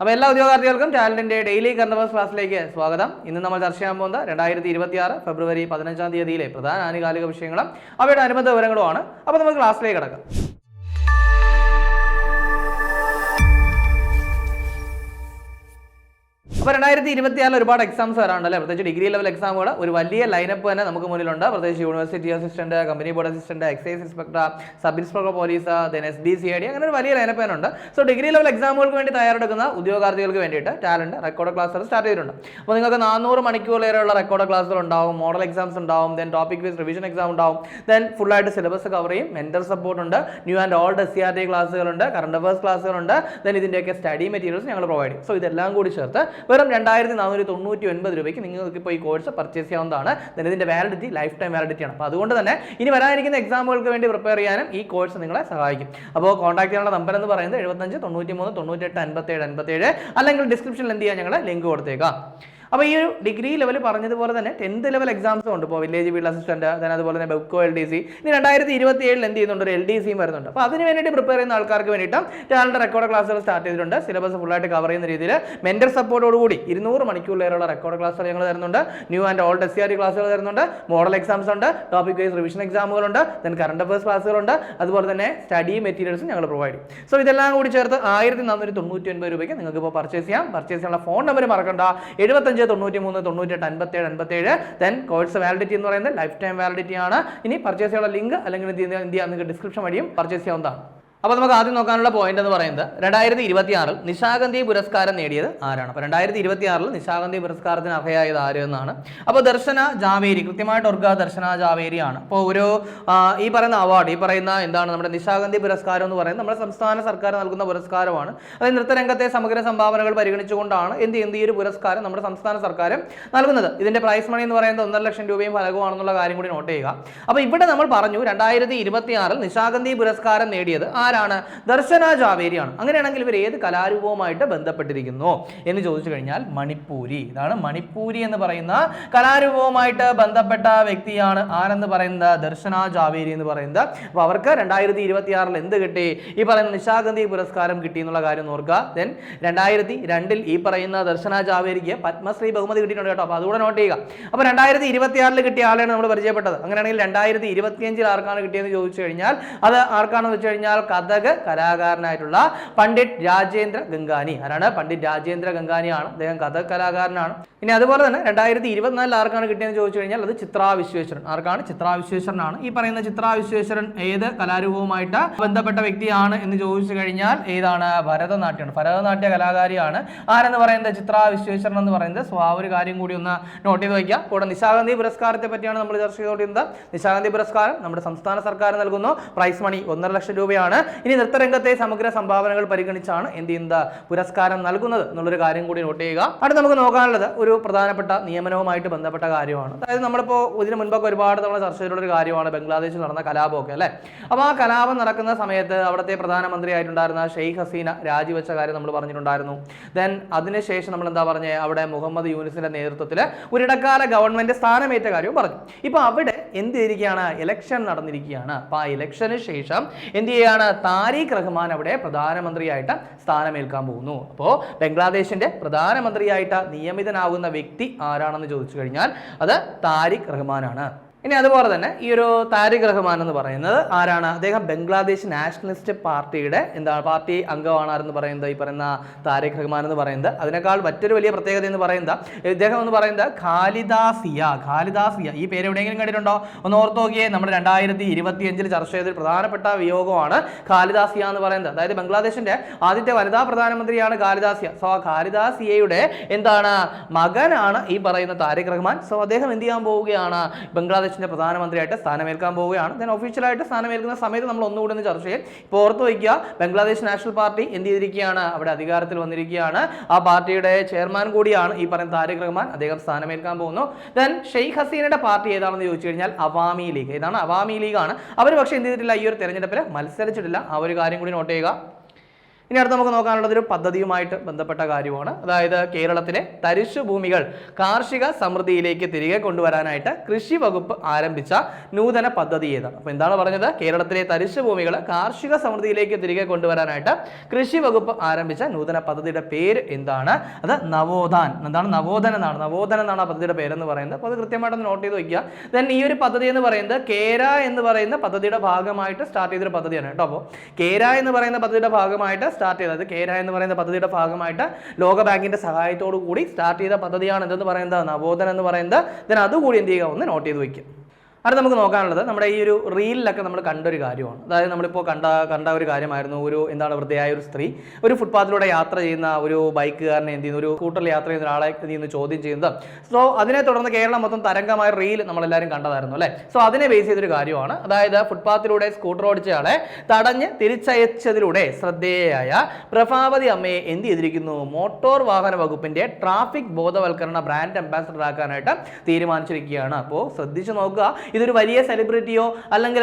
അപ്പോൾ എല്ലാ ഉദ്യോഗാർത്ഥികൾക്കും ടാലന്റിന്റെ daily current affairs ക്ലാസ്സിലേക്ക് സ്വാഗതം. ഇന്ന് നമ്മൾ ചർച്ച ചെയ്യാൻ പോകുന്നത് 2026 ഫെബ്രുവരി 15 തീയതിയിലെ പ്രധാന ആനുകാലിക വിഷയങ്ങളും അവയുടെ അനുബന്ധ വിവരങ്ങളുമാണ്. അപ്പോൾ നമുക്ക് ക്ലാസ്സിലേക്ക് കടക്കാം. അപ്പോൾ 2026 ഒരുപാട് എക്സാംസ് വരാണ്ടല്ലേ, പ്രത്യേകിച്ച് ഡിഗ്രി ലെവൽ എക്സാമുകൾ ഒരു വലിയ ലൈനപ്പ് തന്നെ നമുക്ക് മുന്നിലുണ്ട്. പ്രത്യേകിച്ച് university assistant, company board assistant, excise inspector, sub inspector police, SBCID, അങ്ങനെ ഒരു വലിയ ലൈനപ്പ് തന്നെ ഉണ്ട്. സോ ഡിഗ്രി ലെവൽ എക്സാമുകൾക്ക് വേണ്ടി തയ്യാറെടുക്കുന്ന ഉദ്യോഗാർത്ഥികൾക്ക് വേണ്ടിയിട്ട് ടാലന്റ് റെക്കോർഡ് ക്ലാസ്സുകൾ സ്റ്റാർട്ട് ചെയ്തിട്ടുണ്ട്. അപ്പോൾ നിങ്ങൾക്ക് 400 മണിക്കൂറിലേറെയുള്ള റെക്കോർഡ് ക്ലാസ്സുകൾ ഉണ്ടാവും, മോഡൽ എക്സാംസ് ഉണ്ടാവും, then topic wise revision exam ഉണ്ടാവും, ദെൻ ഫുൾ ആയിട്ട് സിലബസ് കവർ ചെയ്യും, മെന്റർ സപ്പോർട്ട് ഉണ്ട്, ന്യൂ ആൻഡ് ഓൾഡ് SCRT ക്ലാസ്സുകളുണ്ട്, കറണ്ട് അഫയേഴ്സ് ക്ലാസ്സുകളുണ്ട്, ദെൻ ഇതിൻ്റെയൊക്കെ സ്റ്റഡി മെറ്റീരിയൽസ് ഞങ്ങൾ പ്രൊവൈഡ് ചെയ്യും. സോ ഇതെല്ലാം കൂടി ചേർത്ത് വെറും 2499 രൂപയ്ക്ക് നിങ്ങൾക്ക് ഇപ്പോൾ ഈ കോഴ്സ് പർച്ചേസ് ചെയ്യാവുന്നതാണ്. ഇതിന്റെ വാലിഡിറ്റി ലൈഫ് ടൈം വാലിഡിറ്റി ആണ്. അപ്പോൾ അതുകൊണ്ട് തന്നെ ഇനി വരാനിരിക്കുന്ന എക്സാമുകൾക്ക് വേണ്ടി പ്രിപ്പയർ ചെയ്യാനും ഈ കോഴ്സ് നിങ്ങളെ സഹായിക്കും. അപ്പോൾ കോൺടാക്ട് ചെയ്യാനുള്ള നമ്പർ എന്ന് പറയുന്നത് 75 93 98 57 57, അല്ലെങ്കിൽ ഡിസ്ക്രിപ്ഷനിൽ എന്ത് ചെയ്യാൻ ഞങ്ങൾ ലിങ്ക് കൊടുത്തേക്കാം. അപ്പോൾ ഈ ഒരു ഡിഗ്രി ലെവൽ പറഞ്ഞതുപോലെ തന്നെ 10th ലെവൽ എക്സാംസും ഉണ്ട്. ഇപ്പോൾ വില്ലേജ് ഫീൽഡ് അസിസ്റ്റന്റ്, അതുപോലെ തന്നെ ബെബ്കോ LDC, ഇനി 2027 എന്ത് ചെയ്യുന്നുണ്ട്, ഒരു LDCയും വരുന്നുണ്ട്. അപ്പോൾ അതിന് വേണ്ടിയിട്ട് പ്രിപ്പയർ ചെയ്യുന്ന ആൾക്കാർക്ക് വേണ്ടിയിട്ടും ടാലന്റ് റെക്കോർഡ് ക്ലാസ്സുകൾ സ്റ്റാർട്ട് ചെയ്തിട്ടുണ്ട്. സിലബസ് ഫുള്ളായിട്ട് കവർ ചെയ്യുന്ന രീതിയിൽ മെന്റർ സപ്പോർട്ടോടുകൂടി 200 മണിക്കൂറിലേറെയുള്ള റെക്കോർഡ് ക്ലാസ്സുകൾ ഞങ്ങൾ തരുന്നുണ്ട്. ന്യൂ ആൻഡ് ഓൾഡ് SCRT ക്ലാസ്സുകൾ തരുന്നുണ്ട്, മോഡൽ എക്സാംസ് ഉണ്ട്, ടോപ്പിക് വൈസ് റിവിഷൻ എക്സാമുകളുണ്ട്, ദെൻ കറണ്ട് അഫയേഴ്സ് ക്ലാസ്സുകളുണ്ട്, അതുപോലെ തന്നെ സ്റ്റഡി മെറ്റീരിയൽസും ഞങ്ങൾ പ്രൊവൈഡ് ചെയ്യും. സോ ഇതെല്ലാം കൂടി ചേർത്ത് 1499 രൂപയ്ക്ക് നിങ്ങൾക്ക് ഇപ്പോൾ പർച്ചേസ് ചെയ്യാം. പർച്ചേസ് ചെയ്യാനുള്ള ഫോൺ നമ്പർ മറക്കണ്ട, 75 93 98 57 57. ദെൻ കോഴ്സ് വാലിഡിറ്റി എന്ന് പറയുന്നത് ലൈഫ് ടൈം വാലിഡിറ്റി ആണ്. ഇനി പർച്ചേസ് ചെയ്യാനുള്ള ലിങ്ക് അല്ലെങ്കിൽ എന്ത് ചെയ്യാം, നിങ്ങൾക്ക് ഡിസ്ക്രിപ്ഷൻ വഴിയും പർച്ചേസ് ചെയ്യാവുന്നതാണ്. അപ്പോൾ നമുക്ക് ആദ്യം നോക്കാനുള്ള പോയിന്റ് എന്ന് പറയുന്നത് 2026 നിശാഗന്ധി പുരസ്കാരം നേടിയത് ആരാണ്. അപ്പോൾ 2026 നിശാഗന്ധി പുരസ്കാരത്തിന് അർഹയായത് ആര് എന്നാണ്. അപ്പോൾ ദർശന ജാവേരി, കൃത്യമായിട്ട് ഓർക്കുക, ദർശന ജാവേരി ആണ്. അപ്പോൾ ഒരു ഈ പറയുന്ന അവാർഡ്, ഈ പറയുന്ന എന്താണ് നമ്മുടെ നിശാഗന്ധി പുരസ്കാരം എന്ന് പറയുന്നത് നമ്മുടെ സംസ്ഥാന സർക്കാർ നൽകുന്ന പുരസ്കാരമാണ്. അതായത് നൃത്തരംഗത്തെ സമഗ്ര സംഭാവനകൾ പരിഗണിച്ചുകൊണ്ടാണ് ഈ ഒരു പുരസ്കാരം നമ്മുടെ സംസ്ഥാന സർക്കാർ നൽകുന്നത്. ഇതിന്റെ പ്രൈസ് മണി എന്ന് പറയുന്നത് 1.5 ലക്ഷം രൂപയും ഫലകമാണെന്നുള്ള കാര്യം കൂടി നോട്ട് ചെയ്യുക. അപ്പോൾ ഇവിടെ നമ്മൾ പറഞ്ഞു 2026 നിശാഗന്ധി പുരസ്കാരം നേടിയത് ആരാണ്, ദർശന ജാവേരിയാണ്. അങ്ങനെയാണെങ്കിൽ ഇവർ ഏത് കലാരൂപവുമായിട്ട് ബന്ധപ്പെട്ടിരിക്കുന്നു എന്ന് ചോദിച്ചു കഴിഞ്ഞാൽ മണിപ്പൂരി. ഇതാണ് മണിപ്പൂരി എന്ന് പറയുന്ന കലാരൂപവുമായിട്ട് ബന്ധപ്പെട്ട വ്യക്തിയാണ് ആരെന്ന് പറയുന്നത്, ദർശന ജാവേരി എന്ന് പറയുന്നത്. അപ്പോൾ അവർക്ക് 2026 എന്ത് കിട്ടി, ഈ പറയുന്ന നിശാഗന്ധി പുരസ്കാരം കിട്ടി എന്നുള്ള കാര്യം ഓർക്കുക. ദെൻ 2002 ഈ പറയുന്ന ദർശന ജാവേരിക്ക് പത്മശ്രീ ബഹുമതി കിട്ടിയിട്ടുണ്ട് കേട്ടോ. അപ്പോൾ അതുകൂടെ നോട്ട് ചെയ്യുക. അപ്പോൾ 2026 കിട്ടിയ ആളെയാണ് നമ്മൾ പരിചയപ്പെട്ടത്. അങ്ങനെയാണെങ്കിൽ 2025 ആർക്കാണ് കിട്ടിയെന്ന് ചോദിച്ചു കഴിഞ്ഞാൽ അത് ആർക്കാണെന്ന് വെച്ച് കഴിഞ്ഞാൽ കഥക് കലാകാരനായിട്ടുള്ള പണ്ഡിറ്റ് രാജേന്ദ്ര ഗംഗാനി. ആരാണ്, പണ്ഡിറ്റ് രാജേന്ദ്ര ഗംഗാനിയാണ്. അദ്ദേഹം കഥക് കലാകാരനാണ്. ഇനി അതുപോലെ തന്നെ 2024 ആർക്കാണ് കിട്ടിയെന്ന് ചോദിച്ചു കഴിഞ്ഞാൽ അത് ചിത്രാ വിശ്വേശ്വരൻ. ആർക്കാണ്, ചിത്രാ വിശ്വേശ്വരനാണ്. ഈ പറയുന്ന ചിത്രാ വിശ്വേശ്വരൻ ഏത് കലാരൂപവുമായിട്ട് ബന്ധപ്പെട്ട വ്യക്തിയാണ് എന്ന് ചോദിച്ചു കഴിഞ്ഞാൽ ഏതാണ്, ഭരതനാട്യമാണ്. ഭരതനാട്യ കലാകാരിയാണ് ആരെന്ന് പറയുന്നത്, ചിത്രാ വിശ്വേശ്വരൻ എന്ന് പറയുന്നത്. സോ ആ ഒരു കാര്യം കൂടി ഒന്ന് നോട്ട് ചെയ്ത് വയ്ക്കുക. കൂടെ നിശാഗന്ധി പുരസ്കാരത്തെ പറ്റിയാണ് നമ്മൾ ചർച്ച ചെയ്തുകൊണ്ടിരുന്നത്. നിശാഗന്ധി പുരസ്കാരം നമ്മുടെ സംസ്ഥാന സർക്കാർ നൽകുന്നു. പ്രൈസ് മണി 1.5 ലക്ഷം രൂപയാണ്. ഇനി നൃത്തരംഗത്തെ സമഗ്ര സംഭാവനകൾ പരിഗണിച്ചാണ് എന്ത് ചെയ്യുന്നത്, പുരസ്കാരം നൽകുന്നത് എന്നുള്ളൊരു കാര്യം കൂടി നോട്ട് ചെയ്യുക. അടുത്ത് നമുക്ക് നോക്കാനുള്ളത് ഒരു പ്രധാനപ്പെട്ട നിയമനവുമായിട്ട് ബന്ധപ്പെട്ട കാര്യമാണ്. അതായത് നമ്മളിപ്പോൾ ഇതിന് മുൻപൊക്കെ ഒരുപാട് തവണ ചർച്ച ചെയ്തിട്ടുള്ള ഒരു കാര്യമാണ് ബംഗ്ലാദേശിൽ നടന്ന കലാപമൊക്കെ അല്ലേ. അപ്പോൾ ആ കലാപം നടക്കുന്ന സമയത്ത് അവിടുത്തെ പ്രധാനമന്ത്രി ആയിട്ടുണ്ടായിരുന്ന ഷെയ്ഖ് ഹസീന രാജിവെച്ച കാര്യം നമ്മൾ പറഞ്ഞിട്ടുണ്ടായിരുന്നു. ദെൻ അതിനുശേഷം നമ്മൾ എന്താ പറഞ്ഞത്, അവിടെ മുഹമ്മദ് യൂനിസിന്റെ നേതൃത്വത്തിൽ ഒരു ഇടക്കാല ഗവൺമെന്റ് സ്ഥാനമേറ്റ കാര്യവും പറഞ്ഞു. ഇപ്പോൾ അവിടെ എന്ത് ചെയ്തിരിക്കുകയാണ്, ഇലക്ഷൻ നടന്നിരിക്കുകയാണ്. അപ്പോൾ ആ ഇലക്ഷന് ശേഷം എന്ത് ചെയ്യുകയാണ്, താരിഖ് റഹ്മാൻ അവിടെ പ്രധാനമന്ത്രിയായിട്ട് സ്ഥാനമേൽക്കാൻ പോകുന്നു. അപ്പോൾ ബംഗ്ലാദേശിന്റെ പ്രധാനമന്ത്രിയായിട്ട് നിയമിതനാകുന്ന വ്യക്തി ആരാണെന്ന് ചോദിച്ചു കഴിഞ്ഞാൽ അത് താരിഖ് റഹ്മാനാണ്. ഇനി അതുപോലെ തന്നെ ഈ ഒരു താരിഖ് റഹ്മാൻ എന്ന് പറയുന്നത് ആരാണ്, അദ്ദേഹം ബംഗ്ലാദേശ് നാഷണലിസ്റ്റ് പാർട്ടിയുടെ പാർട്ടി അംഗമാണ് ആരെന്ന് പറയുന്നത്, ഈ പറയുന്ന താരിഖ് റഹ്മാൻ എന്ന് പറയുന്നത്. അതിനേക്കാൾ മറ്റൊരു വലിയ പ്രത്യേകത എന്ന് പറയുന്നത് ഇദ്ദേഹം എന്ന് പറയുന്നത് ഖാലിദാസിയ. ഈ പേര് എവിടെയെങ്കിലും കണ്ടിട്ടുണ്ടോ, ഒന്ന് ഓർത്ത് നോക്കിയേ. നമ്മുടെ 2025 ചർച്ച ചെയ്ത പ്രധാനപ്പെട്ട വിയോഗമാണ് ഖാലിദാസിയ എന്ന് പറയുന്നത്. അതായത് ബംഗ്ലാദേശിന്റെ ആദ്യത്തെ വനിതാ പ്രധാനമന്ത്രിയാണ് ഖാലിദാസിയ. സോ ആ ഖാലിദാസിയയുടെ മകനാണ് ഈ പറയുന്ന താരിഖ് റഹ്മാൻ. സോ അദ്ദേഹം എന്ത് ചെയ്യാൻ പോവുകയാണ്, ബംഗ്ലാദേശ് പ്രധാനമന്ത്രിയായിട്ട് സ്ഥാനമേൽക്കാൻ പോവുകയാണ്. ദെൻ ഒഫീഷ്യലായിട്ട് സ്ഥാനമേൽക്കുന്ന സമയത്ത് നമ്മൾ ഒന്നുകൂടി ഒന്ന് ചർച്ച ചെയ്യും. ഇപ്പോൾ ഓർത്ത് വയ്ക്കുക, ബംഗ്ലാദേശ് നാഷണൽ പാർട്ടി എന്ത് ചെയ്തിരിക്കുകയാണ്, അവിടെ അധികാരത്തിൽ വന്നിരിക്കുകയാണ്. ആ പാർട്ടിയുടെ ചെയർമാൻ കൂടിയാണ് ഈ പറയുന്ന താരിഖ് റഹ്മാൻ. അദ്ദേഹം സ്ഥാനമേൽക്കാൻ പോകുന്നു. ദെൻ ഷെയ്ഖ് ഹസീനയുടെ പാർട്ടി ഏതാണെന്ന് ചോദിച്ചു കഴിഞ്ഞാൽ അവാമി ലീഗ്. ഏതാണ്, അവാമി ലീഗാണ്. അവർ പക്ഷേ എന്ത് ചെയ്തിട്ടില്ല, ഈ ഒരു തെരഞ്ഞെടുപ്പിൽ മത്സരിച്ചിട്ടില്ല. ആ ഒരു കാര്യം കൂടി നോട്ട് ചെയ്യുക. ഇനി അടുത്ത് നമുക്ക് നോക്കാനുള്ളത് ഒരു പദ്ധതിയുമായിട്ട് ബന്ധപ്പെട്ട കാര്യമാണ്. അതായത് കേരളത്തിലെ തരിശു ഭൂമികൾ കാർഷിക സമൃദ്ധിയിലേക്ക് തിരികെ കൊണ്ടുവരാനായിട്ട് കൃഷി വകുപ്പ് ആരംഭിച്ച നൂതന പദ്ധതി ഏതാണ്? അപ്പോൾ എന്താണ് പറഞ്ഞത്? കേരളത്തിലെ തരിശു ഭൂമികൾ കാർഷിക സമൃദ്ധിയിലേക്ക് തിരികെ കൊണ്ടുവരാനായിട്ട് കൃഷി വകുപ്പ് ആരംഭിച്ച നൂതന പദ്ധതിയുടെ പേര് എന്താണ്? അത് നവോത്ഥാൻ. എന്താണ്? നവോത്ഥാൻ എന്നാണ്. നവോത്ഥാൻ എന്നാണ് ആ പദ്ധതിയുടെ പേരെന്ന് പറയുന്നത്. അപ്പോൾ അത് കൃത്യമായിട്ടൊന്ന് നോട്ട് ചെയ്ത് വയ്ക്കുക. ദെൻ ഈ ഒരു പദ്ധതി എന്ന് പറയുന്നത് കേര എന്ന് പറയുന്ന പദ്ധതിയുടെ ഭാഗമായിട്ട് സ്റ്റാർട്ട് ചെയ്തൊരു പദ്ധതിയാണ് കേട്ടോ. അപ്പോൾ കേര എന്ന് പറയുന്ന പദ്ധതിയുടെ ഭാഗമായിട്ട് സ്റ്റാർട്ട് ചെയ്തത്, കേര എന്ന് പറയുന്ന പദ്ധതിയുടെ ഭാഗമായിട്ട് ലോക ബാങ്കിന്റെ സഹായത്തോടു കൂടി സ്റ്റാർട്ട് ചെയ്ത പദ്ധതിയാണ് എന്തെന്ന് പറയുന്നത്? നവോത്ഥാൻ എന്ന് പറയുന്നത്. ദെൻ അതുകൂടി എന്ത് ചെയ്യുക? ഒന്ന് നോട്ട് ചെയ്ത് വയ്ക്കുക. അടുത്ത നമുക്ക് നോക്കാനുള്ളത് നമ്മുടെ ഈ ഒരു റീലിലൊക്കെ നമ്മൾ കണ്ടൊരു കാര്യമാണ്. അതായത് നമ്മളിപ്പോൾ കണ്ട ഒരു കാര്യമായിരുന്നു. എന്താണ് വൃദ്ധയായ ഒരു സ്ത്രീ ഒരു ഫുട്പാത്തിലൂടെ യാത്ര ചെയ്യുന്ന ഒരു ബൈക്കുകാരനെ എന്ത് ചെയ്യുന്നു, ഒരു സ്കൂട്ടറിൽ യാത്ര ചെയ്യുന്ന ഒരാളെ എന്ത് ചെയ്യുന്നു, ചോദ്യം ചെയ്യുന്നത്. സോ അതിനെ തുടർന്ന് കേരളം മൊത്തം തരംഗമായ റീൽ നമ്മളെല്ലാവരും കണ്ടതായിരുന്നു അല്ലേ. സോ അതിനെ ബേസ് ചെയ്തൊരു കാര്യമാണ്. അതായത് ഫുട്പാത്തിലൂടെ സ്കൂട്ടർ ഓടിച്ചയാളെ തടഞ്ഞ് തിരിച്ചയച്ചതിലൂടെ ശ്രദ്ധേയയായ പ്രഭാവതി അമ്മയെ എന്ത് ചെയ്തിരിക്കുന്നു? മോട്ടോർ വാഹന വകുപ്പിന്റെ ട്രാഫിക് ബോധവൽക്കരണ ബ്രാൻഡ് അംബാസഡർ ആക്കാനായിട്ട് തീരുമാനിച്ചിരിക്കുകയാണ്. അപ്പോൾ ശ്രദ്ധിച്ചു നോക്കുക, ഇതൊരു വലിയ സെലിബ്രിറ്റിയോ അല്ലെങ്കിൽ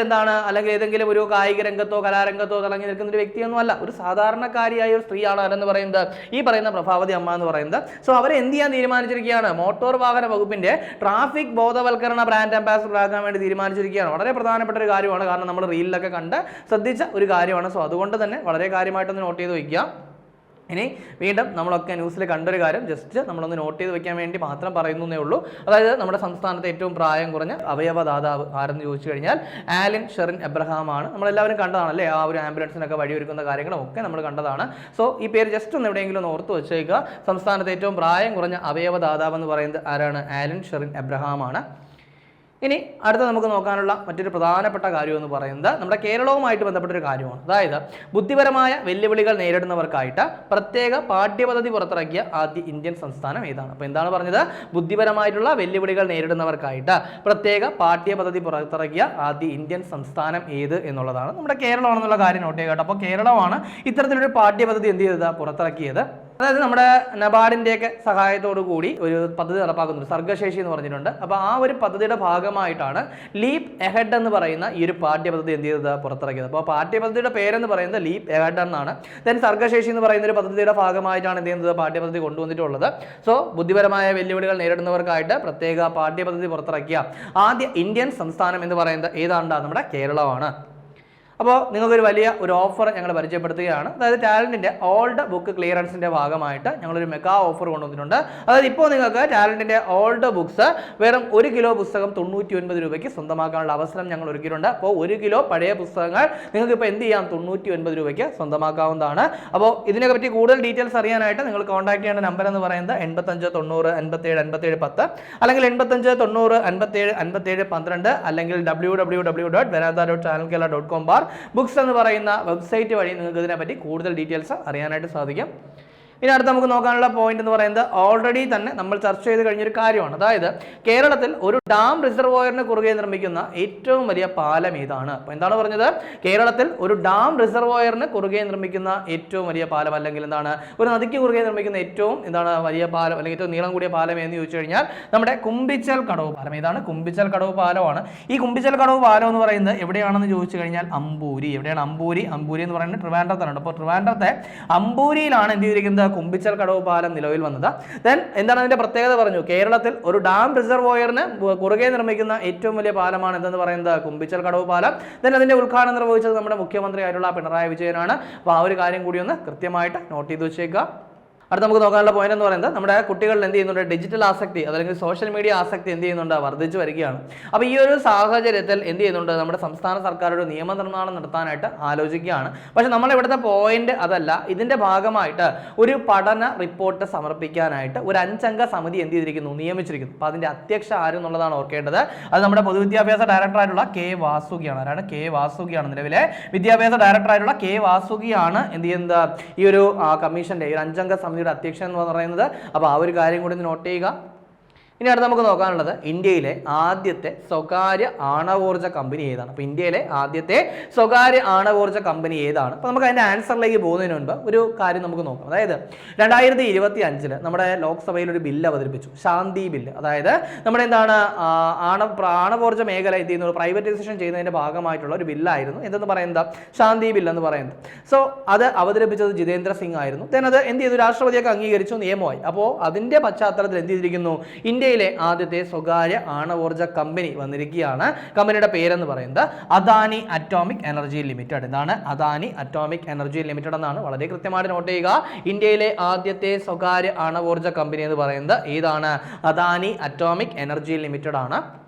ഏതെങ്കിലും ഒരു കായിക രംഗത്തോ കലാരംഗത്തോ തിളങ്ങി നിൽക്കുന്ന ഒരു വ്യക്തിയൊന്നും അല്ല. ഒരു സാധാരണക്കാരിയായ ഒരു സ്ത്രീയാണ് ആരെന്ന് പറയുന്നത്, ഈ പറയുന്ന പ്രഭാവതി അമ്മ എന്ന് പറയുന്നത്. സോ അവരെ എന്ത് ചെയ്യാൻ തീരുമാനിച്ചിരിക്കുകയാണ്? മോട്ടോർ വാഹന വകുപ്പിന്റെ ട്രാഫിക് ബോധവൽക്കരണ ബ്രാൻഡ് അംബാസഡർ ആക്കാൻ വേണ്ടി തീരുമാനിച്ചിരിക്കുകയാണ്. വളരെ പ്രധാനപ്പെട്ട ഒരു കാര്യമാണ്. കാരണം നമ്മൾ റീലിലൊക്കെ കണ്ട് ശ്രദ്ധിച്ച ഒരു കാര്യമാണ്. സോ അതുകൊണ്ട് തന്നെ വളരെ കാര്യമായിട്ടൊന്ന് നോട്ട് ചെയ്ത് വയ്ക്കുക. ഇനി വീണ്ടും നമ്മളൊക്കെ ന്യൂസിൽ കണ്ടൊരു കാര്യം ജസ്റ്റ് നമ്മളൊന്ന് നോട്ട് ചെയ്ത് വെക്കാൻ വേണ്ടി മാത്രം പറയുന്നേ ഉള്ളൂ. അതായത് നമ്മുടെ സംസ്ഥാനത്തെ ഏറ്റവും പ്രായം കുറഞ്ഞ അവയവദാതാവ് ആരെന്ന് ചോദിച്ചു കഴിഞ്ഞാൽ ആലൻ ഷെറിൻ എബ്രഹാം ആണ്. നമ്മളെല്ലാവരും കണ്ടതാണല്ലേ, ആ ഒരു ആംബുലൻസിനൊക്കെ വഴിയൊരുക്കുന്ന കാര്യങ്ങളും ഒക്കെ നമ്മൾ കണ്ടതാണ്. സോ ഈ പേര് ജസ്റ്റ് ഒന്ന് എവിടെയെങ്കിലും ഒന്ന് ഓർത്ത് വെച്ചേക്കുക. സംസ്ഥാനത്തെ ഏറ്റവും പ്രായം കുറഞ്ഞ അവയവദാതാവ് എന്ന് പറയുന്നത് ആരാണ്? ആലൻ ഷെറിൻ എബ്രഹാം ആണ്. ഇനി അടുത്ത നമുക്ക് നോക്കാനുള്ള മറ്റൊരു പ്രധാനപ്പെട്ട കാര്യം എന്ന് പറയുന്നത് നമ്മുടെ കേരളവുമായിട്ട് ബന്ധപ്പെട്ടൊരു കാര്യമാണ്. അതായത് ബുദ്ധിപരമായ വെല്ലുവിളികൾ നേരിടുന്നവർക്കായിട്ട് പ്രത്യേക പാഠ്യപദ്ധതി പുറത്തിറക്കിയ ആദ്യ ഇന്ത്യൻ സംസ്ഥാനം ഏതാണ്? അപ്പോൾ എന്താണ് പറഞ്ഞത്? ബുദ്ധിപരമായിട്ടുള്ള വെല്ലുവിളികൾ നേരിടുന്നവർക്കായിട്ട് പ്രത്യേക പാഠ്യപദ്ധതി പുറത്തിറക്കിയ ആദ്യ ഇന്ത്യൻ സംസ്ഥാനം ഏത് എന്നുള്ളതാണ്. നമ്മുടെ കേരളമാണെന്നുള്ള കാര്യം നോട്ട് ചെയ്യുക കേട്ടോ. അപ്പോൾ കേരളമാണ് ഇത്തരത്തിലൊരു പാഠ്യപദ്ധതി എന്ത് ചെയ്തത്? പുറത്തിറക്കിയത്. അതായത് നമ്മുടെ നബാർഡിൻ്റെയൊക്കെ സഹായത്തോടു കൂടി ഒരു പദ്ധതി നടപ്പാക്കുന്നുണ്ട്, സർഗശേഷി എന്ന് പറഞ്ഞിട്ടുണ്ട്. അപ്പോൾ ആ ഒരു പദ്ധതിയുടെ ഭാഗമായിട്ടാണ് ലീപ് എഹെഡ് എന്ന് പറയുന്ന ഈ ഒരു പാഠ്യപദ്ധതി എന്ത് ചെയ്തത്? പുറത്തിറക്കിയത്. അപ്പോൾ പാഠ്യപദ്ധതിയുടെ പേരെന്ന് പറയുന്നത് ലീപ് എഹെഡ് എന്നാണ്. ദെൻ സർഗശേഷി എന്ന് പറയുന്ന ഒരു പദ്ധതിയുടെ ഭാഗമായിട്ടാണ് എന്ത് ചെയ്യുന്നത്? പാഠ്യപദ്ധതി കൊണ്ടുവന്നിട്ടുള്ളത്. സോ ബുദ്ധിപരമായ വെല്ലുവിളികൾ നേരിടുന്നവർക്കായിട്ട് പ്രത്യേക പാഠ്യപദ്ധതി പുറത്തിറക്കിയ ആദ്യ ഇന്ത്യൻ സംസ്ഥാനം എന്ന് പറയുന്നത് ഏതാണ്ട്? നമ്മുടെ കേരളമാണ്. അപ്പോൾ നിങ്ങൾക്കൊരു വലിയ ഒരു ഓഫർ ഞങ്ങൾ പരിചയപ്പെടുത്തുകയാണ്. അതായത് ടാലൻറ്റിൻ്റെ ഓൾഡ് ബുക്ക് ക്ലിയറൻസിൻ്റെ ഭാഗമായിട്ട് ഞങ്ങളൊരു മെഗാ ഓഫർ കൊണ്ടുവന്നിട്ടുണ്ട്. അതായത് ഇപ്പോൾ നിങ്ങൾക്ക് ടാലൻറ്റിൻ്റെ ഓൾഡ് ബുക്സ് വെറും 1 കിലോ പുസ്തകം 99 രൂപയ്ക്ക് സ്വന്തമാക്കാനുള്ള അവസരം ഞങ്ങൾ ഒരുക്കിയിട്ടുണ്ട്. അപ്പോൾ 1 കിലോ പഴയ പുസ്തകങ്ങൾ നിങ്ങൾക്ക് ഇപ്പോൾ എന്ത് ചെയ്യാം? 99 രൂപയ്ക്ക് സ്വന്തമാക്കാവുന്നതാണ്. അപ്പോൾ ഇതിനെ പറ്റി കൂടുതൽ ഡീറ്റെയിൽസ് അറിയാനായിട്ട് നിങ്ങൾ കോൺടാക്ട് ചെയ്യേണ്ട നമ്പർ എന്ന് പറയുന്നത് 85 90 57 57 10 അല്ലെങ്കിൽ 85 90 57 57 12 അല്ലെങ്കിൽ www.veranda.channelkerala.com ബുക്സ് എന്ന് പറയുന്ന വെബ്സൈറ്റ് വഴി നിങ്ങൾക്ക് ഇതിനെപ്പറ്റി കൂടുതൽ ഡീറ്റെയിൽസ് അറിയാനായിട്ട് സാധിക്കും. ഇനി അടുത്ത് നമുക്ക് നോക്കാനുള്ള പോയിന്റ് എന്ന് പറയുന്നത് ഓൾറെഡി തന്നെ നമ്മൾ ചർച്ച ചെയ്ത് കഴിഞ്ഞൊരു കാര്യമാണ്. അതായത് കേരളത്തിൽ ഒരു ഡാം റിസർവോയറിന് കുറുകെ നിർമ്മിക്കുന്ന ഏറ്റവും വലിയ പാലം ഏതാണ്? അപ്പോൾ എന്താണ് പറഞ്ഞത്? കേരളത്തിൽ ഒരു ഡാം റിസർവോയറിന് കുറുകെ നിർമ്മിക്കുന്ന ഏറ്റവും വലിയ പാലം അല്ലെങ്കിൽ എന്താണ് ഒരു നദിക്ക് കുറുകെ നിർമ്മിക്കുന്ന ഏറ്റവും വലിയ പാലം അല്ലെങ്കിൽ ഏറ്റവും നീളം കൂടിയ പാലം എന്ന് ചോദിച്ചു കഴിഞ്ഞാൽ നമ്മുടെ കുമ്പിച്ചൽ കടവ് പാലം. ഏതാണ്? കുമ്പിച്ചൽ കടവ് പാലമാണ്. ഈ കുമ്പിച്ചൽ കടവ് പാലം എന്ന് പറയുന്നത് എവിടെയാണെന്ന് ചോദിച്ചു കഴിഞ്ഞാൽ അമ്പൂരി. എവിടെയാണ് അമ്പൂരി? അമ്പൂരി എന്ന് പറയുന്നത് ട്രിവാൻഡ്രത്താണ്. അപ്പോൾ ട്രിവാൻഡ്രത്തെ അമ്പൂരിയിലാണ് എന്ത് ചെയ്തിരിക്കുന്നത്? കുമ്പിച്ചൽ കടവ് പാലം നിലവിൽ വന്നത്. ദെൻ എന്താണ് അതിന്റെ പ്രത്യേകത? പറഞ്ഞു കേരളത്തിൽ ഒരു ഡാം റിസർവോയറിന് കുറുകെ നിർമ്മിക്കുന്ന ഏറ്റവും വലിയ പാലമാണ് എന്തെന്ന് പറയുന്നത്? കുമ്പിച്ചൽ കടവ് പാലം. ദെൻ അതിന്റെ ഉദ്ഘാടനം നിർവഹിച്ചത് നമ്മുടെ മുഖ്യമന്ത്രി ആയിട്ടുള്ള പിണറായി വിജയനാണ്. അപ്പോൾ ആ ഒരു കാര്യം കൂടി ഒന്ന് കൃത്യമായിട്ട് നോട്ട് ചെയ്ത് വെച്ചേക്കുക. അടുത്ത നമുക്ക് നോക്കാനുള്ള പോയിന്റ് എന്ന് പറയുന്നത് നമ്മുടെ കുട്ടികളിൽ എന്ത് ചെയ്യുന്നുണ്ട്? ഡിജിറ്റൽ ആസക്തി അല്ലെങ്കിൽ സോഷ്യൽ മീഡിയ ആസക്തി എന്ത് ചെയ്യുന്നുണ്ട്? വർദ്ധിച്ചു വരികയാണ്. അപ്പോൾ ഈ ഒരു സാഹചര്യത്തിൽ എന്ത് ചെയ്യുന്നുണ്ട്? നമ്മുടെ സംസ്ഥാന സർക്കാർ ഒരു നിയമനിർമ്മാണം നടത്താനായിട്ട് ആലോചിക്കുകയാണ്. പക്ഷെ നമ്മൾ ഇവിടുത്തെ പോയിന്റ് അതല്ല. ഇതിന്റെ ഭാഗമായിട്ട് ഒരു പഠന റിപ്പോർട്ട് സമർപ്പിക്കാനായിട്ട് ഒരു 5 അംഗ സമിതി എന്ത് ചെയ്തിരിക്കുന്നു? നിയമിച്ചിരിക്കുന്നു. അപ്പോൾ അതിന്റെ അധ്യക്ഷ ആരെന്നുള്ളതാണ് ഓർക്കേണ്ടത്. അത് നമ്മുടെ പൊതുവിദ്യാഭ്യാസ ഡയറക്ടറായിട്ടുള്ള കെ വാസുകിയാണ്. ആരാണ്? കെ വാസുകിയാണ്. നിലവിലെ വിദ്യാഭ്യാസ ഡയറക്ടറായിട്ടുള്ള കെ വാസുകിയാണ് എന്ത് ചെയ്യുന്നത്? ഈ ഒരു കമ്മീഷന്റെ 5 അംഗ സമിതിയുടെ അധ്യക്ഷൻ എന്ന് പറയുന്നത്. അപ്പോൾ ആ ഒരു കാര്യം കൂടി നോട്ട് ചെയ്യുക. ഇനി അടുത്ത് നമുക്ക് നോക്കാനുള്ളത് ഇന്ത്യയിലെ ആദ്യത്തെ സ്വകാര്യ ആണവോർജ്ജ കമ്പനി ഏതാണ്. അപ്പോൾ ഇന്ത്യയിലെ ആദ്യത്തെ സ്വകാര്യ ആണവോർജ്ജ കമ്പനി ഏതാണ്? അപ്പോൾ നമുക്ക് അതിൻ്റെ ആൻസറിലേക്ക് പോകുന്നതിന് മുൻപ് ഒരു കാര്യം നമുക്ക് നോക്കാം. അതായത് 2025 നമ്മുടെ ലോക്സഭയിൽ ഒരു ബില്ല് അവതരിപ്പിച്ചു, ശാന്തി ബില്ല്. അതായത് നമ്മുടെ എന്താണ് ആണവോർജ്ജ മേഖല എന്ത് ചെയ്യുന്നത്, പ്രൈവറ്റൈസേഷൻ ചെയ്യുന്നതിൻ്റെ ഭാഗമായിട്ടുള്ള ഒരു ബില്ലായിരുന്നു എന്തെന്ന് പറയുന്നത്, ശാന്തി ബില്ല് എന്ന് പറയുന്നത്. സോ അത് അവതരിപ്പിച്ചത് ജിതേന്ദ്ര സിംഗ് ആയിരുന്നു. ദെൻ അത് എന്ത് ചെയ്തു, രാഷ്ട്രപതിയൊക്കെ അംഗീകരിച്ചു, നിയമമായി. അപ്പോൾ അതിൻ്റെ പശ്ചാത്തലത്തിൽ എന്ത് ചെയ്തിരിക്കുന്നു, ഇന്ത്യയിലെ ആദ്യത്തെ സ്വകാര്യ ആണവോർജ്ജ കമ്പനി വന്നിരിക്കുകയാണ്. കമ്പനിയുടെ പേരെന്ന് പറയുന്നത് അദാനി അറ്റോമിക് എനർജി ലിമിറ്റഡ്. എന്താണ് അദാനി അറ്റോമിക് എനർജി ലിമിറ്റഡ് എന്നാണ്. വളരെ കൃത്യമായിട്ട് നോട്ട് ചെയ്യുക. ഇന്ത്യയിലെ ആദ്യത്തെ സ്വകാര്യ ആണവോർജ്ജ കമ്പനി എന്ന് പറയുന്നത് ഏതാണ്, അദാനി അറ്റോമിക് എനർജി ലിമിറ്റഡ് ആണ്.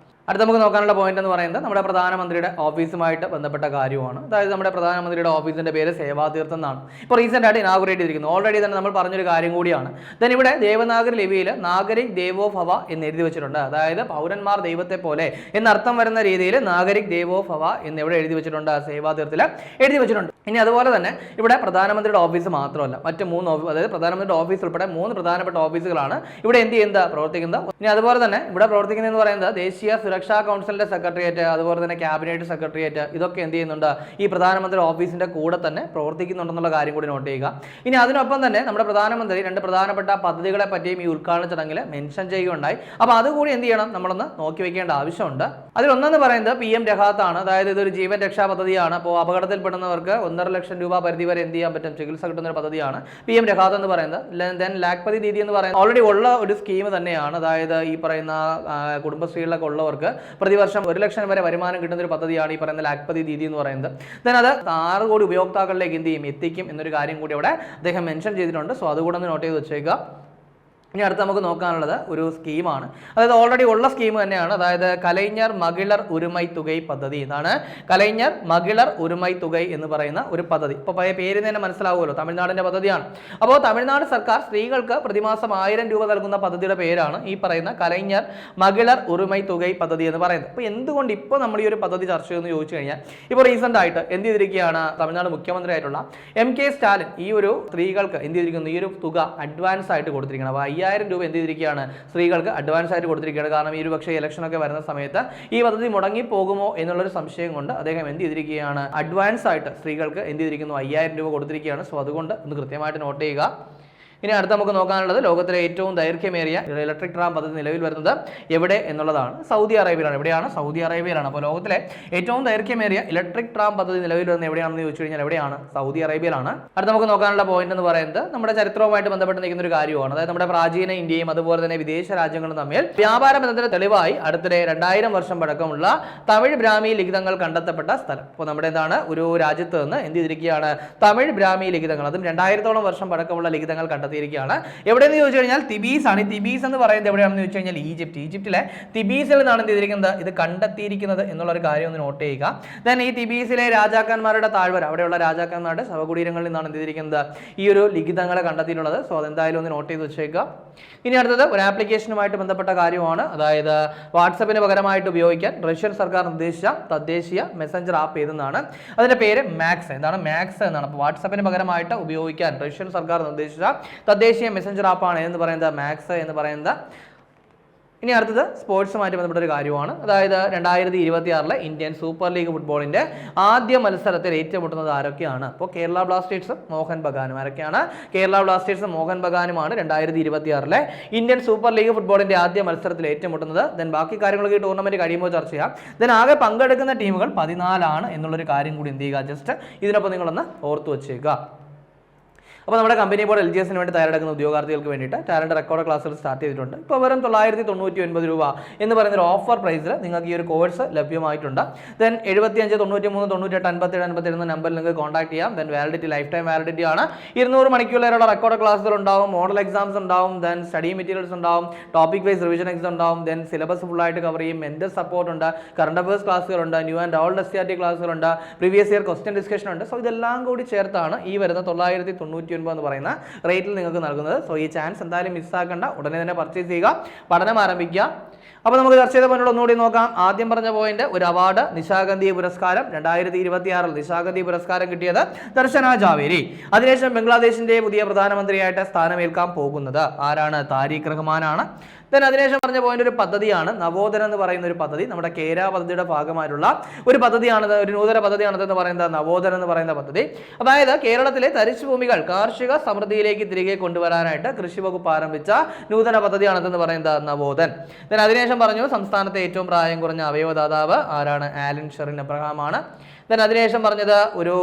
അടുത്ത നമുക്ക് നോക്കാനുള്ള പോയിന്റ് എന്ന് പറയുന്നത് നമ്മുടെ പ്രധാനമന്ത്രിയുടെ ഓഫീസുമായിട്ട് ബന്ധപ്പെട്ട കാര്യമാണ്. അതായത് നമ്മുടെ പ്രധാനമന്ത്രിയുടെ ഓഫീസിന്റെ പേര് സേവാതീർത്ഥം എന്നാണ്. ഇപ്പോൾ റീസെന്റ് ആയിട്ട് ഇനാഗുറേറ്റ് ചെയ്തിരിക്കുന്നു. ഓൾറെഡി തന്നെ നമ്മൾ പറഞ്ഞൊരു കാര്യം കൂടിയാണ്. ദെൻ ഇവിടെ ദേവനാഗരി ലിപിയിൽ നാഗരിക് ദേവോ ഭവ എന്ന് എഴുതി വെച്ചിട്ടുണ്ട്. അതായത് പൗരന്മാർ ദൈവത്തെ പോലെ എന്നർത്ഥം വരുന്ന രീതിയിൽ നാഗരിക് ദേവോ ഭവ എന്ന് എവിടെ എഴുതി വെച്ചിട്ടുണ്ട്, സേവാതീർത്ഥത്തിൽ എഴുതി വെച്ചിട്ടുണ്ട്. ഇനി അതുപോലെ തന്നെ ഇവിടെ പ്രധാനമന്ത്രിയുടെ ഓഫീസ് മാത്രമല്ല, മറ്റ് 3 അതായത് പ്രധാനമന്ത്രിയുടെ ഓഫീസ് ഉൾപ്പെടെ 3 പ്രധാനപ്പെട്ട ഓഫീസുകളാണ് ഇവിടെ എന്ത് ചെയ്യുന്നത്, പ്രവർത്തിക്കുന്നത്. ഇനി അതുപോലെ തന്നെ ഇവിടെ പ്രവർത്തിക്കുന്നതെന്ന് പറയുന്നത് ദേശീയ സുരക്ഷാ കൗൺസിലിന്റെ സെക്രട്ടേറിയറ്റ്, അതുപോലെ തന്നെ ക്യാബിനറ്റ് സെക്രട്ടേറിയറ്റ്, ഇതൊക്കെ എന്ത് ചെയ്യുന്നുണ്ട്, ഈ പ്രധാനമന്ത്രി ഓഫീസിന്റെ കൂടെ തന്നെ പ്രവർത്തിക്കുന്നുണ്ടെന്നുള്ള കാര്യം കൂടി നോട്ട് ചെയ്യുക. ഇനി അതിനൊപ്പം തന്നെ നമ്മുടെ പ്രധാനമന്ത്രി 2 പ്രധാനപ്പെട്ട പദ്ധതികളെ പറ്റിയും ഈ ഉദ്ഘാടന ചടങ്ങിൽ മെൻഷൻ ചെയ്യുകയുണ്ടായി. അപ്പോൾ അതുകൂടി എന്ത് ചെയ്യണം, നമ്മളൊന്ന് നോക്കി വെക്കേണ്ട ആവശ്യമുണ്ട്. അതിലൊന്നെന്ന് പറയുന്നത് PM രഹാത്ത് ആണ്. അതായത് ഇതൊരു ജീവൻ രക്ഷാ പദ്ധതിയാണ്. അപ്പോൾ അപകടത്തിൽപ്പെടുന്നവർക്ക് 1.5 ലക്ഷം രൂപ പരിധി വരെ എന്ത് ചെയ്യാൻ പറ്റും, ചികിത്സ കിട്ടുന്ന ഒരു പദ്ധതിയാണ് PM രഹാത്ത് എന്ന് പറയുന്നത്. ദെൻ ലാഖ്പതി ദീദി എന്ന് പറയുന്നത് ഓൾറെഡി ഉള്ള ഒരു സ്കീം തന്നെയാണ്. അതായത് ഈ പറയുന്ന കുടുംബശ്രീകളിലൊക്കെ ഉള്ളവർക്ക് പ്രതിവർഷം 1 ലക്ഷം വരെ വരുമാനം കിട്ടുന്ന ഒരു പദ്ധതിയാണ് ഈ പറയുന്ന ലാഖ്പതി ദീദി എന്ന് പറയുന്നത്. ദെൻ അത് 6 കോടി ഉപയോക്താക്കളിലേക്ക് എന്ത് ചെയ്യും, എത്തിക്കും എന്നൊരു കാര്യം കൂടി അവിടെ അദ്ദേഹം മെൻഷൻ ചെയ്തിട്ടുണ്ട്. സോ അതുകൂടെ ഒന്ന് നോട്ട് ചെയ്ത് വെച്ചേക്കുക. ഇനി അടുത്ത് നമുക്ക് നോക്കാനുള്ളത് ഒരു സ്കീമാണ്. അതായത് ഓൾറെഡി ഉള്ള സ്കീം തന്നെയാണ്. അതായത് കലൈഞ്ഞർ മകിളർ ഉരുമൈ തുകൈ പദ്ധതി. ഇതാണ് കലൈഞ്ഞർ മകിളർ ഉരുമൈ തുകൈ എന്ന് പറയുന്ന ഒരു പദ്ധതി. ഇപ്പോൾ പേര് തന്നെ മനസ്സിലാവുമല്ലോ, തമിഴ്നാടിൻ്റെ പദ്ധതിയാണ്. അപ്പോൾ തമിഴ്നാട് സർക്കാർ സ്ത്രീകൾക്ക് പ്രതിമാസം 1000 രൂപ നൽകുന്ന പദ്ധതിയുടെ പേരാണ് ഈ പറയുന്ന കലൈഞ്ഞർ മകിളർ ഉരുമൈ തുകൈ പദ്ധതി എന്ന് പറയുന്നത്. അപ്പോൾ എന്തുകൊണ്ട് ഇപ്പോൾ നമ്മൾ ഈ ഒരു പദ്ധതി ചർച്ച ചെയ്യുമെന്ന് ചോദിച്ചു കഴിഞ്ഞാൽ, ഇപ്പോൾ റീസെൻ്റ് ആയിട്ട് എന്ത് ചെയ്തിരിക്കുകയാണ്, തമിഴ്നാട് മുഖ്യമന്ത്രി ആയിട്ടുള്ള MK സ്റ്റാലിൻ ഈ ഒരു സ്ത്രീകൾക്ക് എന്ത് ചെയ്തിരിക്കുന്നു, ഈ ഒരു തുക അഡ്വാൻസ് ആയിട്ട് കൊടുത്തിരിക്കണം. അപ്പോൾ 5000 രൂപ എന്ത് ചെയ്തിരിക്കുകയാണ്, സ്ത്രീകൾക്ക് അഡ്വാൻസ് ആയിട്ട് കൊടുത്തിരിക്കുകയാണ്. കാരണം ഈ ഒരു പക്ഷേ ഇലക്ഷനൊക്കെ വരുന്ന സമയത്ത് ഈ പദ്ധതി മുടങ്ങിപ്പോകുമോ എന്നുള്ളൊരു സംശയം കൊണ്ട് അദ്ദേഹം എന്ത് ചെയ്തിരിക്കുകയാണ്, അഡ്വാൻസ് ആയിട്ട് സ്ത്രീകൾക്ക് എന്ത് ചെയ്തിരിക്കുന്നു, 5000 രൂപ കൊടുത്തിരിക്കുകയാണ്. സോ അതുകൊണ്ട് ഒന്ന് കൃത്യമായിട്ട് നോട്ട് ചെയ്യുക. ഇനി അടുത്ത് നമുക്ക് നോക്കാനുള്ളത് ലോകത്തിലെ ഏറ്റവും ദൈർഘ്യമേറിയ ഇലക്ട്രിക് ട്രാം പദ്ധതി നിലവിൽ വരുന്നത് എവിടെ എന്നുള്ളതാണ്. സൗദി അറേബ്യയിലാണ്. എവിടെയാണ്, സൗദി അറേബ്യയിലാണ്. അപ്പോൾ ലോകത്തിലെ ഏറ്റവും ദൈർഘ്യമേറിയ ഇലക്ട്രിക് ട്രാം പദ്ധതി നിലവിൽ വരുന്നത് എവിടെയാണെന്ന് ചോദിച്ചു കഴിഞ്ഞാൽ എവിടെയാണ്, സൗദി അറേബ്യയിലാണ്. അടുത്ത് നമുക്ക് നോക്കാനുള്ള പോയിന്റ് എന്ന് പറയുന്നത് നമ്മുടെ ചരിത്രവുമായിട്ട് ബന്ധപ്പെട്ട് നിൽക്കുന്ന ഒരു കാര്യമാണ്. അതായത് നമ്മുടെ പ്രാചീന ഇന്ത്യയും അതുപോലെ തന്നെ വിദേശ രാജ്യങ്ങളും തമ്മിൽ വ്യാപാര ബന്ധത്തിന്റെ തെളിവായി അടുത്തിടെ 2000 വർഷം പഴക്കമുള്ള തമിഴ് ബ്രാഹ്മി ലിഖിതങ്ങൾ കണ്ടെത്തപ്പെട്ട സ്ഥലം. അപ്പോൾ നമ്മുടെ എന്താണ്, ഒരു രാജ്യത്ത് നിന്ന് എന്ത് ചെയ്തിരിക്കുകയാണ്, തമിഴ് ബ്രാഹ്മി ലിഖിതങ്ങൾ, അതും 2000ഓളം വർഷം പഴക്കമുള്ള ലിഖിതങ്ങൾ കണ്ടെത്തിയിരിക്കുകയാണ്. എവിടെയെന്ന് ചോദിച്ചു കഴിഞ്ഞാൽ തിബീസ് ആണ്. തിബീസ് എന്ന് പറയുന്നത് എവിടെയാണെന്ന് ചോദിച്ചു കഴിഞ്ഞാൽ ഈജിപ്തിലെ തിബീസിൽ നിന്നാണ് എന്ത് ചെയ്തിരിക്കുന്നത്, ഇത് കണ്ടെത്തിയിരിക്കുന്നത് എന്നുള്ള ഒരു കാര്യം ഒന്ന് നോട്ട് ചെയ്യുക. ദെൻ ഈ തിബീസിലെ രാജാക്കന്മാരുടെ താഴ്വര, അവിടെയുള്ള രാജാക്കന്മാരുടെ ശവകുടീരങ്ങളിൽ നിന്നാണ് എന്ത് ചെയ്തിരിക്കുന്നത്, ഈ ഒരു ലിഖിതങ്ങളെ കണ്ടെത്തിയിട്ടുള്ളത്. സോ അതെന്തായാലും ഒന്ന് നോട്ട് ചെയ്ത് വെച്ചേക്കുക. ഇനി അടുത്തത് ഒരു ആപ്ലിക്കേഷനുമായിട്ട് ബന്ധപ്പെട്ട കാര്യമാണ്. അതായത് വാട്സപ്പിന് പകരമായിട്ട് ഉപയോഗിക്കാൻ റഷ്യൻ സർക്കാർ നിർദ്ദേശിച്ച തദ്ദേശീയ മെസ്സഞ്ചർ ആപ്പ് ഏതെന്നാണ്. അതിന്റെ പേര് മാക്സ്. എന്താണ്, മാക്സ് എന്നാണ്. അപ്പോൾ വാട്സപ്പിന് പകരമായിട്ട് ഉപയോഗിക്കാൻ റഷ്യൻ സർക്കാർ നിർദ്ദേശിച്ച തദ്ദേശീയ മെസ്സഞ്ചർ ആപ്പാണ് എന്ന് പറയുന്നത് മാക്സ് എന്ന് പറയുന്നത്. ഇനി അടുത്തത് സ്പോർട്സുമായിട്ട് ബന്ധപ്പെട്ട ഒരു കാര്യമാണ്. അതായത് 2026 ഇന്ത്യൻ സൂപ്പർ ലീഗ് ഫുട്ബോളിന്റെ ആദ്യ മത്സരത്തിൽ ഏറ്റുമുട്ടുന്നത് ആരൊക്കെയാണ്? അപ്പോൾ കേരള ബ്ലാസ്റ്റേഴ്സും മോഹൻ ബഗാനും. ആരൊക്കെയാണ്? കേരള ബ്ലാസ്റ്റേഴ്സും മോഹൻ ബഗാനുമാണ് 2026 ഇന്ത്യൻ സൂപ്പർ ലീഗ് ഫുട്ബോളിന്റെ ആദ്യ മത്സരത്തിൽ ഏറ്റുമുട്ടുന്നത്. ദെൻ ബാക്കി കാര്യങ്ങളൊക്കെ ഈ ടൂർണമെന്റ് കഴിയുമ്പോൾ ചർച്ച ചെയ്യാം. ദെൻ ആകെ പങ്കെടുക്കുന്ന ടീമുകൾ 14 ആണ് എന്നുള്ളൊരു കാര്യം കൂടി എന്ത് ചെയ്യുക, ജസ്റ്റ് ഇതിനൊപ്പം നിങ്ങളൊന്ന് ഓർത്തു വെച്ചേക്കുക. അപ്പോൾ നമ്മുടെ കമ്പനി ബോർഡ് LGSന് വേണ്ടി തയ്യാറെടുക്കുന്ന ഉദ്യോഗാർത്ഥികൾക്ക് വേണ്ടിയിട്ട് ടാലന്റ് റെക്കോർഡ് ക്ലാസ്സുകൾ സ്റ്റാർട്ട് ചെയ്തിട്ടുണ്ട്. ഇപ്പോൾ വെറും 999 രൂപ എന്ന് പറയുന്ന ഒരു ഓഫർ പ്രൈസിൽ നിങ്ങൾക്ക് ഈ ഒരു കോഴ്സ് ലഭ്യമായിട്ടുണ്ട്. ദെൻ 75 93 98 57 57 എന്ന നമ്പറിൽ നിങ്ങൾക്ക് കോൺടാക്ട് ചെയ്യാം. Then validity life time validity ആണ്. 200 മണിക്കൂറിലേറെ റെക്കോർഡ് ക്ലാസ്സുകൾ ഉണ്ടാവും, മോഡൽ എക്സാംസ് ഉണ്ടാവും, ദെൻ സ്റ്റഡി മെറ്റീരിയൽസ് ഉണ്ടാവും, ടോപ്പിക് വൈസ് റിവിഷൻ എക്സാം ഉണ്ടാവും, ദെൻ സിലബസ് ഫുള്ളായിട്ട് കവർ ചെയ്യും, മെന്റൽ സപ്പോർട്ട് ഉണ്ട്, കറണ്ട് അഫയേഴ്സ് ക്ലാസ്സുകളുണ്ട്, ന്യൂ ആൻഡ് ഓൾഡ് SCRT ക്ലാസ്സുകളുണ്ട്, പ്രീവിയസ് ഇയർ ക്വസ്റ്റ്യൻ ഡിസ്കഷൻ ഉണ്ട്. സോ ഇതെല്ലാം കൂടി ചേർത്താണ് ഈ വരുന്ന 999 എന്ന് പറയുന്ന റേറ്റിൽ നിങ്ങൾക്ക് നൽകുന്നത്. സോ ഈ ചാൻസ് എന്തായാലും മിസ്സാക്കണ്ട, ഉടനെ തന്നെ പർച്ചേസ് ചെയ്യുക, പഠനം ആരംഭിക്കുക. അപ്പോൾ നമുക്ക് ചർച്ച ചെയ്ത പോയിന്റ് ഒന്നുകൂടി നോക്കാം. ആദ്യം പറഞ്ഞ പോയിന്റ് ഒരു അവാർഡ്, നിശാഗന്ധി പുരസ്കാരം 2026 നിശാഗന്ധി പുരസ്കാരം കിട്ടിയത് ദർശന ജാവേരി. അതിനുശേഷം ബംഗ്ലാദേശിന്റെ പുതിയ പ്രധാനമന്ത്രിയായിട്ട് സ്ഥാനമേൽക്കാൻ പോകുന്നത് ആരാണ്? താരിഖ് റഹ്മാനാണ്. അതിനുശേഷം പറഞ്ഞ പോയിന്റ് ഒരു പദ്ധതിയാണ്, നവോദന എന്ന് പറയുന്ന ഒരു പദ്ധതി. നമ്മുടെ കേര പദ്ധതിയുടെ ഭാഗമായിട്ടുള്ള ഒരു പദ്ധതിയാണത്, ഒരു നൂതന പദ്ധതിയാണതെന്ന് പറയുന്നത് നവോദന എന്ന് പറയുന്ന പദ്ധതി. അതായത് കേരളത്തിലെ തരിശു ഭൂമികൾ കാർഷിക സമൃദ്ധിയിലേക്ക് തിരികെ കൊണ്ടുവരാനായിട്ട് കൃഷി വകുപ്പ് ആരംഭിച്ച നൂതന പദ്ധതിയാണതെന്ന് പറയുന്നത് നവോദൻ. അതിനുശേഷം പറഞ്ഞു സംസ്ഥാനത്തെ ഏറ്റവും പ്രായം കുറഞ്ഞ അവയവദാതാവ് ആരാണ്? ആലൻ ഷെറിൻ എബ്രഹാമാണ്. അതിനുശേഷം പറഞ്ഞത് ഒരു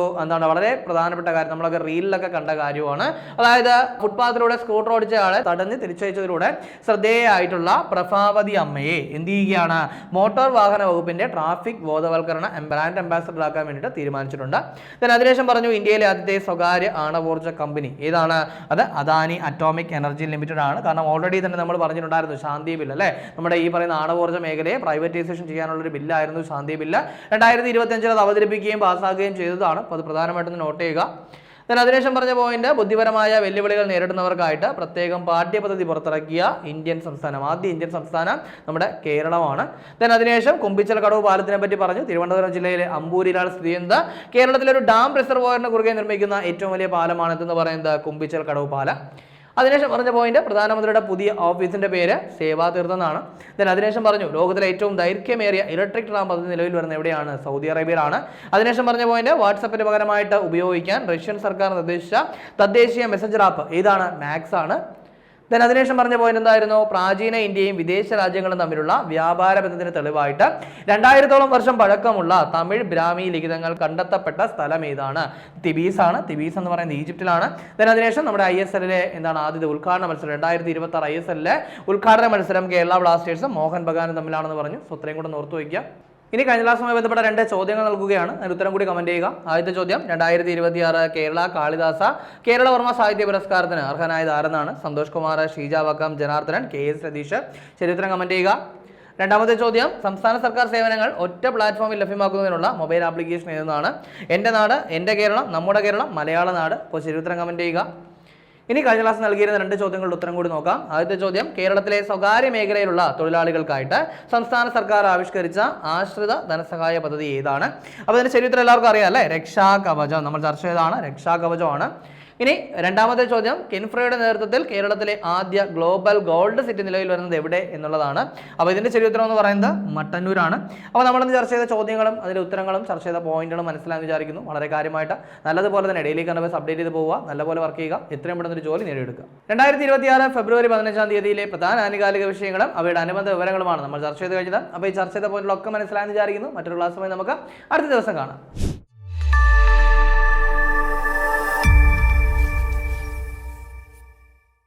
വളരെ പ്രധാനപ്പെട്ട കാര്യം, നമ്മളൊക്കെ റീലിലൊക്കെ കണ്ട കാര്യമാണ്. അതായത് ഫുട്പാത്തിലൂടെ സ്കൂട്ടർ ഓടിച്ച ആളെ തടഞ്ഞ് തിരിച്ചയച്ചതിലൂടെ ശ്രദ്ധേയമായിട്ടുള്ള പ്രഭാവതി അമ്മയെ എന്ത് ചെയ്യുകയാണ്? മോട്ടോർ വാഹന വകുപ്പിന്റെ ട്രാഫിക് ബോധവൽക്കരണ ബ്രാൻഡ് അംബാസഡർ ആക്കാൻ വേണ്ടിയിട്ട് തീരുമാനിച്ചിട്ടുണ്ട്. അതിനുശേഷം പറഞ്ഞു ഇന്ത്യയിലെ ആദ്യത്തെ സ്വകാര്യ ആണവോർജ്ജ കമ്പനി ഏതാണ്? അത് അദാനി അറ്റോമിക് എനർജി ലിമിറ്റഡ് ആണ്. കാരണം ഓൾറെഡി തന്നെ നമ്മൾ പറഞ്ഞിട്ടുണ്ടായിരുന്നു ശാന്തി ബില്ല് അല്ലേ, നമ്മുടെ ഈ പറയുന്ന ആണവോർജ്ജ മേഖലയെ പ്രൈവറ്റൈസേഷൻ ചെയ്യാനുള്ള ഒരു ബില്ലായിരുന്നു ശാന്തി ബില്ല്. 2025 അത് അവതരിപ്പിക്കുകയും പാസ്സാക്കുകയും ചെയ്തതാണ്. അപ്പോൾ അത് പ്രധാനമായിട്ടും നോട്ട് ചെയ്യുക. അതിനുശേഷം പറഞ്ഞ പോയിന്റ് ബുദ്ധിപരമായ വെല്ലുവിളികൾ നേരിടുന്നവർക്കായിട്ട് പ്രത്യേകം പാഠ്യപദ്ധതി പുറത്തിറക്കിയ ഇന്ത്യൻ സംസ്ഥാനം, ആദ്യ ഇന്ത്യൻ സംസ്ഥാനം നമ്മുടെ കേരളമാണ്. അതിനുശേഷം കുമ്പിച്ചൽ കടവ് പാലത്തിനെ പറ്റി പറഞ്ഞു. തിരുവനന്തപുരം ജില്ലയിലെ അമ്പൂരിലാണ് സ്ഥിതി ചെയ്യുന്നത്. കേരളത്തിലെ ഒരു ഡാം റിസർവോയറിന് കുറുകെ നിർമ്മിക്കുന്ന ഏറ്റവും വലിയ പാലമാണ് എന്ന് പറയുന്നത് കുമ്പിച്ചൽ കടവ് പാലം. അതിനുശേഷം പറഞ്ഞ പോയിന്റ് പ്രധാനമന്ത്രിയുടെ പുതിയ ഓഫീസിന്റെ പേര് സേവാതീർത്ഥം എന്നാണ്. അതിനുശേഷം പറഞ്ഞു ലോകത്തിലെ ഏറ്റവും ദൈർഘ്യമേറിയ ഇലക്ട്രിക് ട്രാം പദ്ധതി നിലവിൽ വരുന്നത് എവിടെയാണ്? സൗദി അറേബ്യയിലാണ്. അതിനുശേഷം പറഞ്ഞ പോയിന്റ് വാട്സപ്പിന് പകരമായിട്ട് ഉപയോഗിക്കാൻ റഷ്യൻ സർക്കാർ നിർദ്ദേശിച്ച തദ്ദേശീയ മെസ്സഞ്ചർ ആപ്പ് ഏതാണ്? മാക്സ് ആണ്. അതിനുശേഷം പറഞ്ഞ പോയിന്റ് എന്തായിരുന്നു? പ്രാചീന ഇന്ത്യയും വിദേശ രാജ്യങ്ങളും തമ്മിലുള്ള വ്യാപാര ബന്ധത്തിന് തെളിവായിട്ട് 2000ഓളം വർഷം പഴക്കമുള്ള തമിഴ് ബ്രാഹ്മി ലിഖിതങ്ങൾ കണ്ടെത്തപ്പെട്ട സ്ഥലം ഏതാണ്? തിബീസ് ആണ്. തിബീസ് എന്ന് പറയുന്നത് ഈജിപ്തിലാണ്. അതിനുശേഷം നമ്മുടെ ISLലെ ആദ്യത്തെ ഉദ്ഘാടന മത്സരം 2026 ISLലെ ഉദ്ഘാടന മത്സരം കേരള ബ്ലാസ്റ്റേഴ്സും മോഹൻ ബഗാനും തമ്മിലാണെന്ന് പറഞ്ഞു. സോ ഇത്രയും കൂടെ ഓർത്തു വയ്ക്കുക. ഇനി കഴിഞ്ഞ ക്ലാസ്സുമായി ബന്ധപ്പെട്ട 2 ചോദ്യങ്ങൾ നൽകുകയാണ്. അതിന് ഉത്തരം കൂടി കമന്റ് ചെയ്യുക. ആദ്യത്തെ ചോദ്യം 2026 കേരള കാളിദാസ കേരളവർമ്മ സാഹിത്യ പുരസ്കാരത്തിന് അർഹനായത് ആരെന്നാണ്? സന്തോഷ് കുമാർ, ഷീജ വക്കം, ജനാർദ്ദനൻ, KS രതീഷ്. ചരിത്രം കമന്റ് ചെയ്യുക. രണ്ടാമത്തെ ചോദ്യം സംസ്ഥാന സർക്കാർ സേവനങ്ങൾ ഒറ്റ പ്ലാറ്റ്ഫോമിൽ ലഭ്യമാക്കുന്നതിനുള്ള മൊബൈൽ ആപ്ലിക്കേഷൻ ഏതെന്നാണ്? എൻ്റെ നാട്, എൻ്റെ കേരളം, നമ്മുടെ കേരളം, മലയാള നാട്. അപ്പോൾ ചരിത്രം കമന്റ് ചെയ്യുക. ഇനി കഴിഞ്ഞ ക്ലാസ് നൽകിയിരുന്ന 2 ചോദ്യങ്ങളുടെ ഉത്തരം കൂടി നോക്കാം. ആദ്യത്തെ ചോദ്യം കേരളത്തിലെ സ്വകാര്യ മേഖലയിലുള്ള തൊഴിലാളികൾക്കായിട്ട് സംസ്ഥാന സർക്കാർ ആവിഷ്കരിച്ച ആശ്രിത ധനസഹായ പദ്ധതി ഏതാണ്? അപ്പോൾ ഇതിന്റെ ചരിത്രം എല്ലാവർക്കും അറിയാം അല്ലേ? രക്ഷാ കവചം നമ്മൾ ചർച്ച ചെയ്തതാണ്, രക്ഷാ കവചമാണ്. ഇനി രണ്ടാമത്തെ ചോദ്യം കിൻഫ്രയുടെ നേതൃത്വത്തിൽ കേരളത്തിലെ ആദ്യ ഗ്ലോബൽ ഗോൾഡ് സിറ്റി നിലവിൽ വരുന്നത് എവിടെ എന്നുള്ളതാണ്. അപ്പോൾ ഇതിന്റെ ചരിത്രം എന്ന് പറയുന്നത് മട്ടന്നൂരാണ്. അപ്പോൾ നമ്മളിന്ന് ചർച്ച ചെയ്ത ചോദ്യങ്ങളും അതിന്റെ ഉത്തരങ്ങളും ചർച്ച ചെയ്ത പോയിന്റുകളും മനസ്സിലായെന്ന് വിചാരിക്കുന്നു. വളരെ കാര്യമായിട്ട് നല്ലതുപോലെ തന്നെ ഡെയിലി കണ്ടവസ് അപ്ഡേറ്റ് ചെയ്ത് പോവുക, നല്ലപോലെ വർക്ക് ചെയ്യുക, എത്രയും പെട്ടെന്ന് ഒരു ജോലി നേടിയെടുക്കുക. 2026 ഫെബ്രുവരി 15 തീയതിയിലെ പ്രധാന ആനുകാലിക വിഷയങ്ങളും അവയുടെ അനുബന്ധ വിവരങ്ങളുമാണ് നമ്മൾ ചർച്ച ചെയ്ത് കഴിഞ്ഞത്. അപ്പോൾ ഈ ചർച്ച ചെയ്ത പോയിന്റുകളൊക്കെ മനസ്സിലായെന്ന് വിചാരിക്കുന്നു. മറ്റൊരു ക്ലാസ്സുമായി നമുക്ക് അടുത്ത ദിവസം കാണാം.